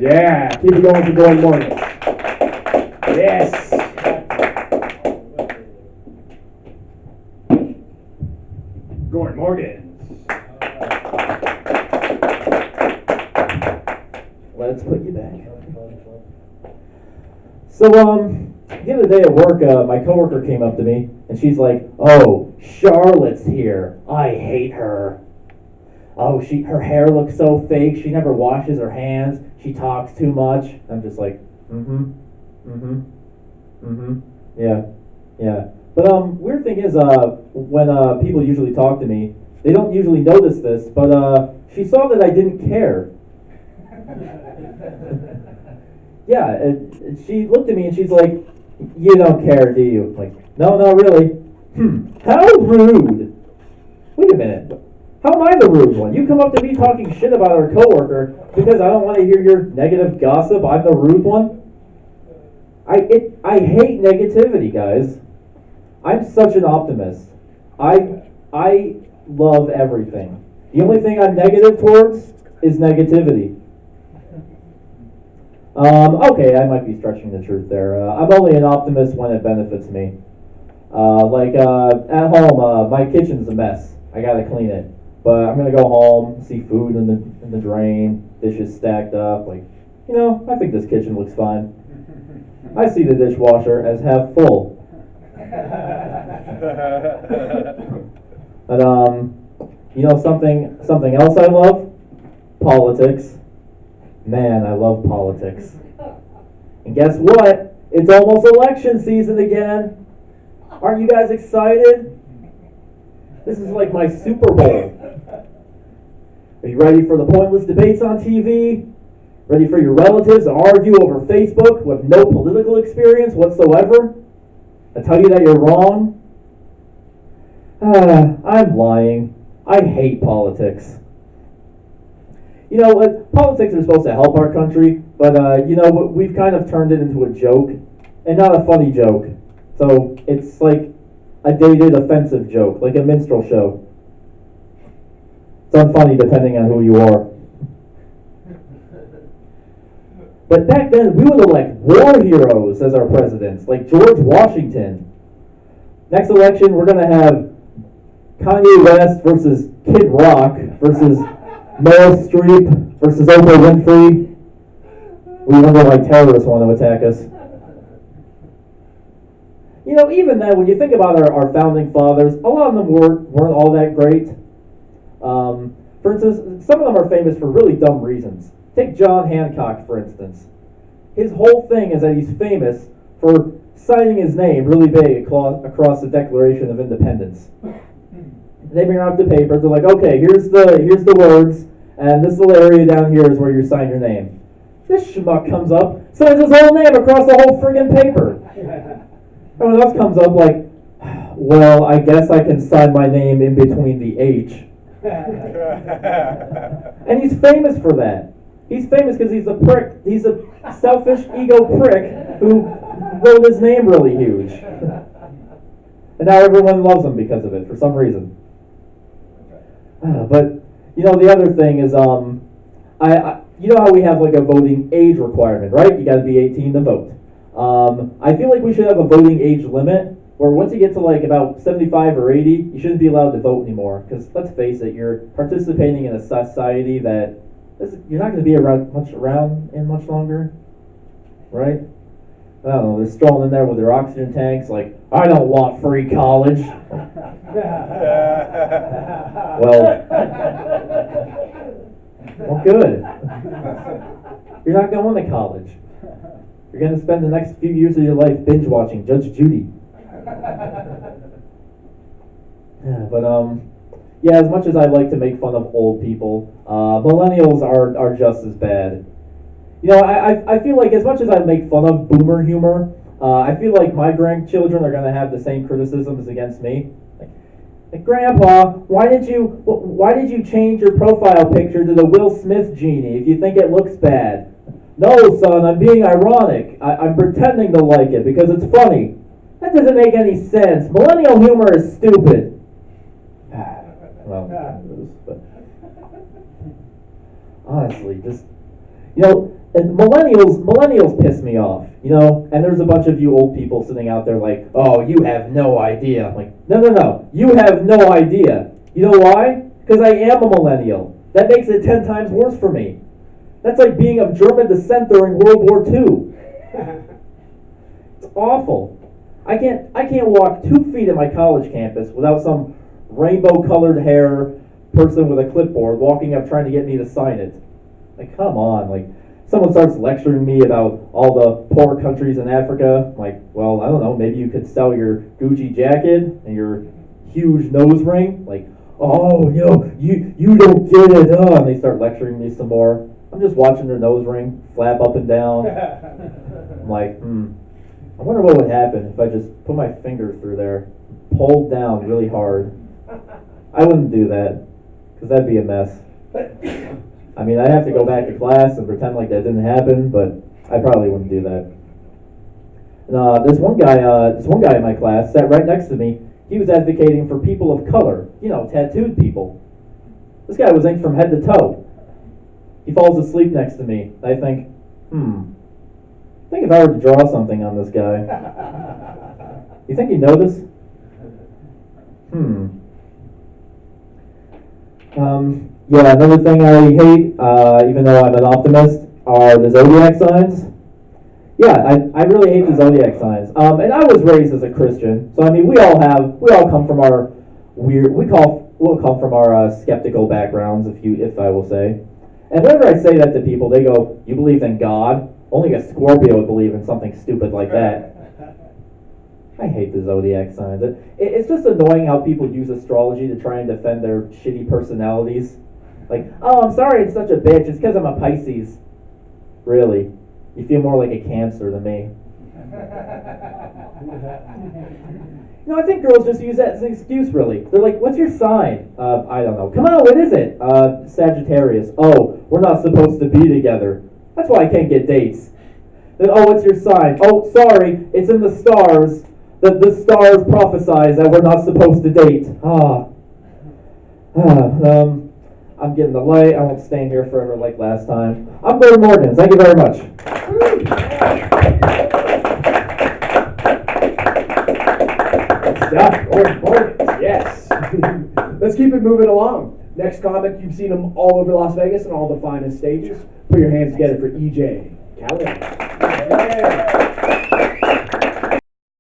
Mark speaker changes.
Speaker 1: Yeah, keep it going for Gordon Morgan. Yes. Gordon Morgan. Let's put you back. So, the other day at work, my coworker came up to me, and she's like, "Oh, Charlotte's here. I hate her. Oh, her hair looks so fake. She never washes her hands. She talks too much." I'm just like, yeah, yeah. But weird thing is, when people usually talk to me, they don't usually notice this, but she saw that I didn't care. Yeah, she looked at me and she's like, "You don't care, do you?" I'm like, "No, not really." How rude. Wait a minute. How am I the rude one? You come up to me talking shit about our coworker because I don't want to hear your negative gossip. I'm the rude one. I hate negativity, guys. I'm such an optimist. I love everything. The only thing I'm negative towards is negativity. Okay, I might be stretching the truth there. I'm only an optimist when it benefits me. At home, my kitchen's a mess. I gotta clean it. But I'm gonna go home, see food in the drain, dishes stacked up. I think this kitchen looks fine. I see the dishwasher as half full. But something else I love? Politics. Man, I love politics. And guess what? It's almost election season again. Aren't you guys excited? This is like my Super Bowl. Are you ready for the pointless debates on TV? Ready for your relatives to argue over Facebook with no political experience whatsoever? I tell you that you're wrong? I'm lying. I hate politics. Politics are supposed to help our country, but we've kind of turned it into a joke, and not a funny joke. So it's like a dated, offensive joke, like a minstrel show. It's unfunny depending on who you are. But back then, we would elect war heroes as our presidents, like George Washington. Next election, we're going to have Kanye West versus Kid Rock versus Meryl Streep versus Oprah Winfrey. We wonder why terrorists want to attack us. Even then, when you think about our founding fathers, a lot of them weren't all that great. For instance, some of them are famous for really dumb reasons. Take John Hancock, for instance. His whole thing is that he's famous for signing his name really big across the Declaration of Independence. They bring out the paper. They're like, "Okay, here's the words, and this little area down here is where you sign your name." This schmuck comes up, signs his whole name across the whole friggin' paper. Everyone else comes up like, "Well, I guess I can sign my name in between the H." And he's famous for that. He's famous because he's a prick. He's a selfish ego prick who wrote his name really huge. And now everyone loves him because of it for some reason. But the other thing is, how we have like a voting age requirement, right? You got to be 18 to vote. I feel like we should have a voting age limit where once you get to like about 75 or 80, you shouldn't be allowed to vote anymore. Because let's face it, you're participating in a society that you're not going to be around much longer, right? I don't know. They're strolling in there with their oxygen tanks, like, "I don't want free college." Well, good. You're not going to college. You're going to spend the next few years of your life binge watching Judge Judy. Yeah, as much as I like to make fun of old people, millennials are just as bad. I feel like as much as I make fun of boomer humor, I feel like my grandchildren are going to have the same criticisms against me. Like, "Grandpa, why did you change your profile picture to the Will Smith genie if you think it looks bad?" "No, son, I'm being ironic. I'm pretending to like it because it's funny." That doesn't make any sense. Millennial humor is stupid. Well, but honestly, just And millennials piss me off, you know. And there's a bunch of you old people sitting out there like, oh, you have no idea. I'm like, no, you have no idea. You know why? Because I am a millennial. That makes it 10 times worse for me. That's like being of German descent during World War II. It's awful. I can't walk 2 feet in my college campus without some rainbow-colored hair person with a clipboard walking up trying to get me to sign it. Like, come on, like. Someone starts lecturing me about all the poor countries in Africa. I'm like, well, I don't know, maybe you could sell your Gucci jacket and your huge nose ring. Like, oh, you don't get it, and they start lecturing me some more. I'm just watching their nose ring flap up and down. I'm like, I wonder what would happen if I just put my finger through there, pulled down really hard. I wouldn't do that, because that'd be a mess. I mean, I'd have to go back to class and pretend like that didn't happen, but I probably wouldn't do that. And, this one guy in my class sat right next to me. He was advocating for people of color, tattooed people. This guy was inked from head to toe. He falls asleep next to me. I think, I think if I were to draw something on this guy, you think he'd notice? Yeah, another thing I hate, even though I'm an optimist, are the zodiac signs. Yeah, I really hate the zodiac signs. And I was raised as a Christian, so I mean, we all come from our we'll come from our skeptical backgrounds, if I will say. And whenever I say that to people, they go, "You believe in God?" Only a Scorpio would believe in something stupid like that. I hate the zodiac signs. It's just annoying how people use astrology to try and defend their shitty personalities. Like, oh, I'm sorry it's such a bitch. It's because I'm a Pisces. Really? You feel more like a Cancer than me. I think girls just use that as an excuse, really. They're like, what's your sign? I don't know. Come on, what is it? Sagittarius. Oh, we're not supposed to be together. That's why I can't get dates. Then, oh, what's your sign? Oh, sorry, it's in the stars. The stars prophesize that we're not supposed to date. I'm getting the light. I won't stand here forever like last time. I'm Gordon Morgan. Thank you very much.
Speaker 2: Gordon Morgan. Yes. Let's keep it moving along. Next comic, you've seen him all over Las Vegas and all the finest stages. Put your hands together for EJ Callihan. Yeah.